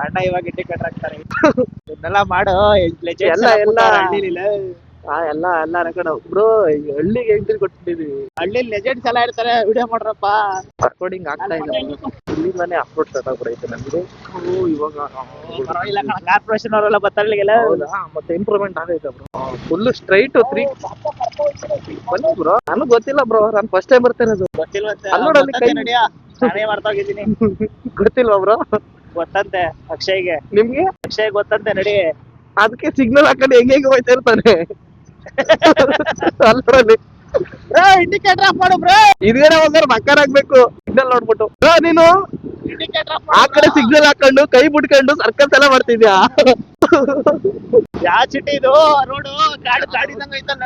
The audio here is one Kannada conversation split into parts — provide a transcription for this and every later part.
ಅಣ್ಣ ಇವಾಗ ಇಂಡಿಕೇಟರ್ ಹಾಕ್ತಾರೆ ಇದನ್ನೆಲ್ಲ ಮಾಡು ಎಲ್ಲ ರೆಕಾರ್ಡ್ ಬ್ರೋ. ಹಳ್ಳಿಗೆ ಎಂಟ್ರಿ ಕೊಟ್ಟಿದ್ದೀವಿ. ಹಳ್ಳಿ ಲೆಜೆಂಡ್ಸ್ ಎಲ್ಲ ಇರ್ತಾರೆ, ವಿಡಿಯೋ ಮಾಡ್ರಪ್ಪ. ರೆಕಾರ್ಡಿಂಗ್ ಆಗ್ತಾ ಇದೆ. ಇಲ್ಲಿಂದಾನೆ ಅಪ್ಲೋಡ್ ಸ್ಟಾರ್ಟ್ ಆಗ್ಬಿಡೈತೆ ನಮ್ಗೆ. ಇವಾಗ ಪರವಾಗಿಲ್ಲ, ಕಾರ್ಪೊರೇಷನ್ ಅವರೆಲ್ಲ ಬರ್ತಾರಲಿಗೆಲ್ಲ. ಮತ್ತೆ ಇಂಪ್ರೂವ್ಮೆಂಟ್ ಆಗೈತೆ ಬ್ರೋ. ಫುಲ್ ಸ್ಟ್ರೈಟ್ 3 ಬನ್ನಿ ಬ್ರೋ. ನನಗ್ ಗೊತ್ತಿಲ್ಲ ಬ್ರೋ, ನಾನು ಫಸ್ಟ್ ಟೈಮ್ ಬರ್ತಿರೋದು. ನಾನೇ ಮಾಡ್ತಾ ಹೋಗಿದ್ದೀನಿ. ಗೊತ್ತಿಲ್ವಾ ಬ್ರೋ? ಗೊತ್ತಂತೆ ಅಕ್ಷಯ್ಗೆ. ನಿಮ್ಗೆ? ಅಕ್ಷಯ್ ಗೊತ್ತಂತೆ, ನಡಿ. ಅದಕ್ಕೆ ಸಿಗ್ನಲ್ ಹಾಕೊಂಡು ಹೆಂಗೆ ಹೋಯ್ತಾ ಇರ್ತಾನೆ ಅಲ್ಲರಲ್ಲಿ. ಇಂಡಿಕೇಟರ್ ಆಫ್ ಮಾಡು ಬ್ರೋ. ಇದೇನ ಒಂದರ ಮಕ್ಕರ್ ಆಗ್ಬೇಕು ಸಿಗ್ನಲ್ ನೋಡ್ಬಿಟ್ಟು. ನೀನು ಆ ಕಡೆ ಸಿಗ್ನಲ್ ಹಾಕೊಂಡು ಕೈ ಬಿಟ್ಕೊಂಡು ಸರ್ಕಸ್ ಎಲ್ಲ ಮಾಡ್ತಿದ್ಯಾ? ಯಾವ ಸಿಟಿ ಇದು? ರೋಡು ಕಾಡು ಕಾಡಿದಂಗ ಐತಲ್ಲ.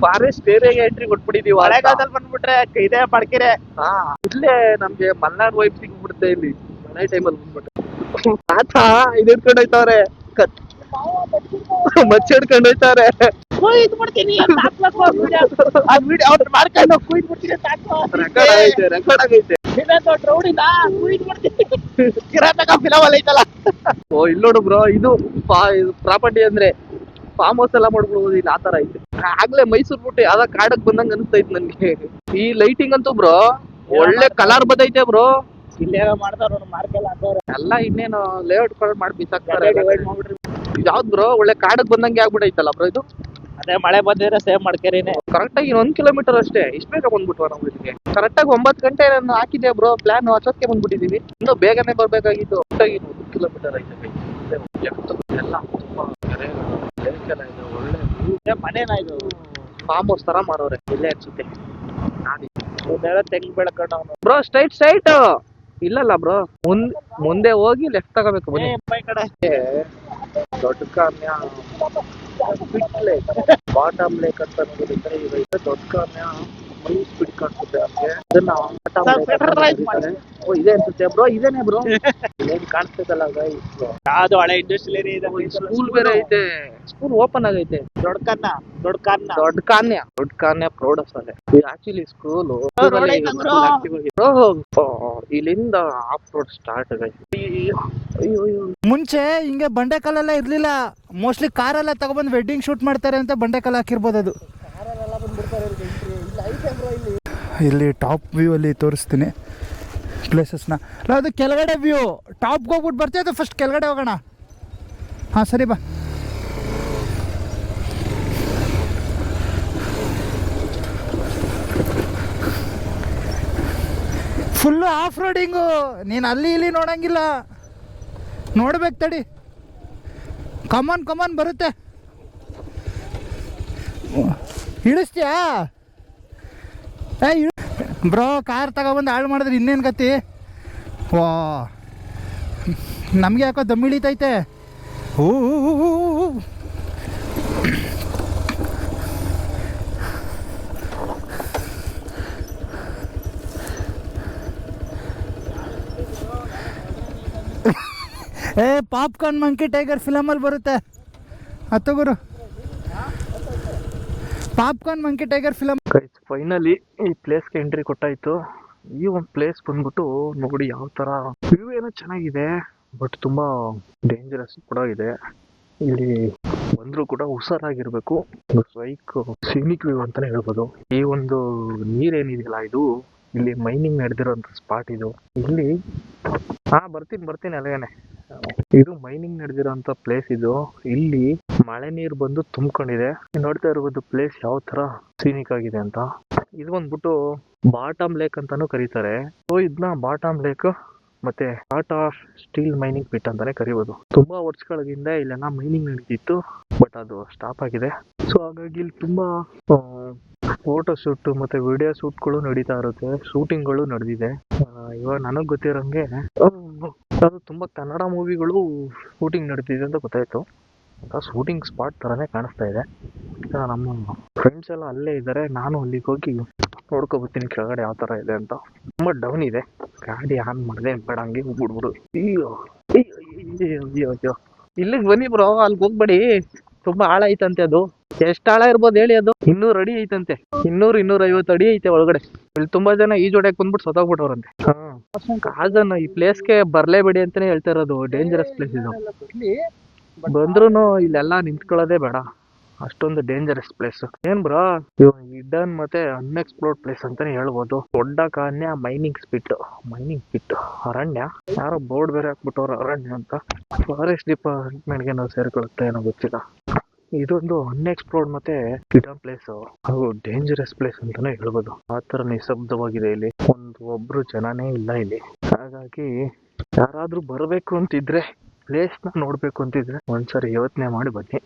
ಫಾರೆಸ್ಟ್ ಏರಿಯಾಗೆ ಎಂಟ್ರಿ ಕೊಟ್ಬಿಟ್ಟಿದೀವಿ. ಮಳೆಗಾಲದಲ್ಲಿ ಬಂದ್ಬಿಟ್ರೆ ಇದೇ ಪಡ್ಕಿರೆ. ಇಲ್ಲೇ ನಮ್ಗೆ ಮಲ್ನಾಡ್ ವೈಪ್ ಸಿಗ್ಬಿಡುತ್ತೆ ಇಲ್ಲಿ ಮಳೆ ಟೈಮಲ್ಲಿ ಬಂದ್ಬಿಟ್ಟು. ಆತ ಇದು ಹಿಡ್ಕೊಂಡು ಹೋಯ್ತವ್ರೆ, ಮಚ್ಚ ಹಿಡ್ಕೊಂಡು ಹೋಯ್ತವ್ರೆ. ರೆಕಾರ್ಡ್ ಆಗೈತೆ. ಓ ಇಲ್ಲಿ ನೋಡು ಬ್ರೋ, ಇದು ಪ್ರಾಪರ್ಟಿ ಅಂದ್ರೆ ಫಾರ್ಮ್ ಹೌಸ್ ಎಲ್ಲ ಮಾಡ್ಬಿಡ್ಬೋದು ಇಲ್ಲಿ. ಆತರ ಐತೆ. ಆಗ್ಲೇ ಮೈಸೂರ್ ಬಿಟ್ಟು ಯಾವ್ದಾ ಕಾಡಕ್ ಬಂದಂಗ ಅನಿಸ್ತೈತ್ ನನ್ಗೆ. ಈ ಲೈಟಿಂಗ್ ಅಂತೂ ಬ್ರೋ ಒಳ್ಳೆ ಕಲರ್ ಬದೈತೆ ಬ್ರೋ. ಇಲ್ಲೇನೋ ಮಾಡ್ತಾರ ಮಾರ್ಕೆಲ್ಲ ಎಲ್ಲ ಇನ್ನೇನು ಲೇಔಟ್ ಮಾಡಿ ಬಿಸಾಕ್ತಾರೆ. ಯಾವ್ದು ಬ್ರೋ ಒಳ್ಳೆ ಕಾಡಕ್ ಬಂದಂಗೆ ಆಗ್ಬಿಡೈತಲ್ಲ ಬ್ರೋ ಇದು. ಅದೇ ಮಳೆ ಬಂದಿದ್ರೆ ಸೇವ್ ಮಾಡ್ಕೇರಿನೇ. ಕರೆಕ್ಟ್ ಆಗಿ 1 ಕಿಲೋಮೀಟರ್ ಅಷ್ಟೇ. ಇಷ್ಟ ಬೇಗ ಬಂದ್ಬಿಟ್ವ ನಾವು ಇಲ್ಲಿಗೆ. ಕರೆಕ್ಟ್ ಆಗಿ 9 ಗಂಟೆ ಹಾಕಿದೆ ಬ್ರೋ ಪ್ಲಾನ್. ಅಷ್ಟೊತ್ತಿಗೆ ಬಂದ್ಬಿಟ್ಟಿದೀವಿ. ಇನ್ನೂ ಬೇಗನೆ ಬರ್ಬೇಕಾಗಿತ್ತು. 1 ಕಿಲೋಮೀಟರ್ ಐತೆ. ಎಲ್ಲ ತುಂಬಾ ಕೆರೆ ಇದೆ. ಒಳ್ಳೆ ಮನೇನ ಇದು ಫಾರ್ಮ್ ಹೌಸ್ ತರ ಮಾಡೋರೆ ಇಲ್ಲೇ ಅನ್ಸುತ್ತೆ. ತೆಂಗ್ ಬೆಳ್ಕೊಂಡು ಅವನು ಬ್ರೋ ಸ್ಟ್ರೈಟ್ ಇಲ್ಲಲ್ಲ ಬ್ರೋ, ಮುಂದೆ ಹೋಗಿ ಲೆಫ್ಟ್ ತಗೋಬೇಕು. ಬನ್ನಿ. ದೊಡ್ಡ ಕಾಮ್ಯ ಬಾಟಮ್ ಲೇಕ್ ಅಂತ ನೋಡಿದ್ರೆ ದೊಡ್ಡ ಕಾಮ್ಯ ಸ್ಪೀಡ್ ಕಾಣಿಸುತ್ತೆ ನಮ್ಗೆ. ಇದೆ ಅನ್ಸುತ್ತೆ ಬ್ರೋ. ಇದೇನೆ ಬ್ರೋ ಏನ್ ಕಾಣಿಸ್ತದಲ್ಲ ಯಾವ್ದು ಹಳೆ ಇಂಡಸ್ಟ್ರಿಯಲ್ ಏರಿಯಾ. ಸ್ಕೂಲ್ ಬೇರೆ ಐತೆ. ಸ್ಕೂಲ್ ಓಪನ್ ಆಗೈತೆ. ದೊಡ್ಡ ಕಾನ್ಯ ಪ್ರೌಢ ಶಾಲೆ. ಆಕ್ಚುಲಿ ಸ್ಕೂಲ್ ಇಲ್ಲಿಂದ ಆಫ್ ರೋಡ್ ಸ್ಟಾರ್ಟ್ ಆಗೈತೆ. ಮುಂಚೆ ಹಿಂಗೆ ಬಂಡೆಕಲ್ಲೆಲ್ಲ ಇರ್ಲಿಲ್ಲ. ಮೋಸ್ಟ್ಲಿ ಕಾರೆಲ್ಲ ತಗೊಬಂದು ವೆಡ್ಡಿಂಗ್ ಶೂಟ್ ಮಾಡ್ತಾರೆ ಅಂತ ಬಂಡೆಕಲ್ ಹಾಕಿರ್ಬೋದು. ಅದು ಇಲ್ಲಿ ಟಾಪ್ ವ್ಯೂ ಅಲ್ಲಿ ತೋರಿಸ್ತೀನಿ ಪ್ಲೇಸಸ್ನ. ಅದು ಕೆಳಗಡೆ ವ್ಯೂ. ಟಾಪ್ಗೆ ಹೋಗ್ಬಿಟ್ಟು ಬರ್ತೀವಿ ಅದು ಫಸ್ಟ್ ಕೆಳಗಡೆ ಹೋಗೋಣ. ಹಾಂ ಸರಿ ಬಾ. Full of roading. ನೀನು ಅಲ್ಲಿ ಇಲ್ಲಿ ನೋಡಂಗಿಲ್ಲ. ನೋಡ್ಬೇಕು ತಡಿ. ಕಮಾನ್ ಬರುತ್ತೆ. ಇಳಿಸ್ತೀಯಾ? ಬ್ರೋ ಕಾರ್ ತಗೊಬಂದು ಹಾಳು ಮಾಡಿದ್ರೆ ಇನ್ನೇನು ಗತಿ? ವಾ ನಮಗೆ ಯಾಕೋ ದಮ್ ಇಳಿತೈತೆ. ಹೂ ಪಾಪ್ಕಾರ್ನ್ ಮಂಕಿ ಟೈಗರ್ ಫಿಲಮಲ್ಲಿ ಬರುತ್ತೆ. ಹತ್ತು ಗುರು, popcorn monkey tiger film. Finally ಈ ಪ್ಲೇಸ್ಗೆ ಎಂಟ್ರಿ ಕೊಟ್ಟಾಯ್ತು. ಈ ಒಂದು ಪ್ಲೇಸ್ ಬಂದ್ಬಿಟ್ಟು ನೋಡಿ ಯಾವ ತರ ವ್ಯೂ ಏನೋ ಚೆನ್ನಾಗಿದೆ, ಬಟ್ ತುಂಬಾ ಡೇಂಜರಸ್ ಕೂಡ ಇದೆ. ಇಲ್ಲಿ ಬಂದ್ರು ಕೂಡ ಹುಷಾರಾಗಿರ್ಬೇಕು. ಸೀನಿಕ್ ವ್ಯೂ ಅಂತಾನೆ ಹೇಳ್ಬೋದು. ಈ ಒಂದು ನೀರೇನಿದೆಯಲ್ಲ ಇದು ಇಲ್ಲಿ ಮೈನಿಂಗ್ ನಡೆದಿರೋಂಥ ಸ್ಪಾಟ್ ಇದು. ಇಲ್ಲಿ ಬರ್ತೀನಿ ಅಲ್ಲೇನೆ. ಇದು ಮೈನಿಂಗ್ ನಡೆದಿರೋಂಥ ಪ್ಲೇಸ್ ಇದು. ಇಲ್ಲಿ ಮಳೆ ನೀರು ಬಂದು ತುಂಬಿಕೊಂಡಿದೆ. ನೋಡ್ತಾ ಇರ್ಬೋದು ಪ್ಲೇಸ್ ಯಾವ ತರ ಸೀನಿಕ್ ಆಗಿದೆ ಅಂತ. ಇದು ಬಂದ್ಬಿಟ್ಟು ಬಾಟಮ್ ಲೇಕ್ ಅಂತಾನು ಕರೀತಾರೆ. ಸೊ ಇದನ್ನ ಬಾಟಮ್ ಲೇಕ್ ಮತ್ತೆ ಟಾಟಾ ಸ್ಟೀಲ್ ಮೈನಿಂಗ್ ಪಿಟ್ ಅಂತಾನೆ ಕರಿಬೋದು. ತುಂಬಾ ವರ್ಷಗಳಿಂದ ಇಲ್ಲೆಲ್ಲ ಮೈನಿಂಗ್ ನಡೀತಿತ್ತು, ಬಟ್ ಅದು ಸ್ಟಾಪ್ ಆಗಿದೆ. ಸೊ ಹಾಗಾಗಿ ಇಲ್ಲಿ ತುಂಬಾ ಫೋಟೋ ಶೂಟ್ ಮತ್ತೆ ವಿಡಿಯೋ ಶೂಟ್ಗಳು ನಡೀತಾ ಇರುತ್ತೆ. ಶೂಟಿಂಗ್ಗಳು ನಡೆದಿದೆ. ಇವಾಗ ನನಗ್ ಗೊತ್ತಿರೋಂಗೆ ಅದು ತುಂಬಾ ಕನ್ನಡ ಮೂವಿಗಳು ಶೂಟಿಂಗ್ ನಡೀತಿದೆ ಅಂತ ಗೊತ್ತಾಯ್ತು. ಶೂಟಿಂಗ್ ಸ್ಪಾಟ್ ತರಾನೇ ಕಾಣಿಸ್ತಾ ಇದೆ. ನಮ್ಮ ಫ್ರೆಂಡ್ಸ್ ಎಲ್ಲ ಅಲ್ಲೇ ಇದ್ದಾರೆ. ನಾನು ಅಲ್ಲಿಗೆ ಹೋಗಿ ನೋಡ್ಕೊಬರ್ತೀನಿ ಕೆಳಗಡೆ ಯಾವ ತರ ಇದೆ ಅಂತ. ತುಂಬಾ ಡೌನ್ ಇದೆ. ಗಾಡಿ ಆನ್ ಮಾಡದೆ ಬೇಡ, ಹಂಗೆ ಹೋಗ್ಬಿಡ್ಬಿಡು. ಅಯ್ಯೋ ಇಲ್ಲಿಗೆ ಬನ್ನಿ ಬ್ರೋ, ಅಲ್ಲಿಗೆ ಹೋಗ್ಬೇಡಿ, ತುಂಬಾ ಆಳ ಐತಂತೆ ಅದು. ಎಷ್ಟು ಆಳ ಇರ್ಬೋದು ಹೇಳಿ ಅದು? 200 ಅಡಿ ಐತಂತೆ. 200-250 ಅಡಿ ಐತೆ ಒಳಗಡೆ. ಇಲ್ಲಿ ತುಂಬಾ ಜನ ಈಜೊಡ್ಯಕ್ ಬಂದ್ಬಿಟ್ಟು ಸತ್ತೋಗ್ಬಿಟ್ಟವ್ರಂತೆ. ಕಾಜನ್ ಈ ಪ್ಲೇಸ್ಗೆ ಬರ್ಲೇಬೇಡಿ ಅಂತಾನೆ ಹೇಳ್ತಾ ಇರೋದು. ಡೇಂಜರಸ್ ಪ್ಲೇಸ್ ಇದು. ಬಂದ್ರೂ ಇಲ್ಲೆಲ್ಲ ನಿಂತ್ಕೊಳ್ಳೋದೇ ಬೇಡ, ಅಷ್ಟೊಂದು ಡೇಂಜರಸ್ ಪ್ಲೇಸ್. ಏನ್ ಬ್ರೋ, ಹಿಡನ್ ಮತ್ತೆ ಅನ್ಎಕ್ಸ್ಪ್ಲೋರ್ಡ್ ಪ್ಲೇಸ್ ಅಂತಾನೆ ಹೇಳ್ಬೋದು. ದೊಡ್ಡ ಕಾನ್ಯ ಮೈನಿಂಗ್ ಪಿಟ್ ಅರಣ್ಯ. ಯಾರೋ ಬೋರ್ಡ್ ಬೇರೆ ಹಾಕ್ಬಿಟ್ಟವ್ರ ಅರಣ್ಯ ಅಂತ. ಫಾರೆಸ್ಟ್ ಡಿಪಾರ್ಟ್ಮೆಂಟ್ಗೆ ನಾವು ಸೇರ್ಕೊಳ್ಳುತ್ತೆ ಏನೋ ಗೊತ್ತಿಲ್ಲ. ಇದೊಂದು ಅನ್ಎಕ್ಸ್ಪ್ಲೋರ್ಡ್ ಮತ್ತೆ ಹಿಡನ್ ಪ್ಲೇಸ್ ಹಾಗೂ ಡೇಂಜರಸ್ ಪ್ಲೇಸ್ ಅಂತಾನೆ ಹೇಳ್ಬೋದು. ಆತರ ನಿಶಬ್ದವಾಗಿದೆ ಇಲ್ಲಿ. ಒಬ್ರು ಜನನೇ ಇಲ್ಲ ಇಲ್ಲಿ. ಹಾಗಾಗಿ ಯಾರಾದ್ರೂ ಬರ್ಬೇಕು ಅಂತಿದ್ರೆ, ಪ್ಲೇಸ್ ನ ನೋಡ್ಬೇಕು ಅಂತಿದ್ರೆ ಒಂದ್ಸರಿ ಯೋಚನೆ ಮಾಡಿ ಬನ್ನಿ.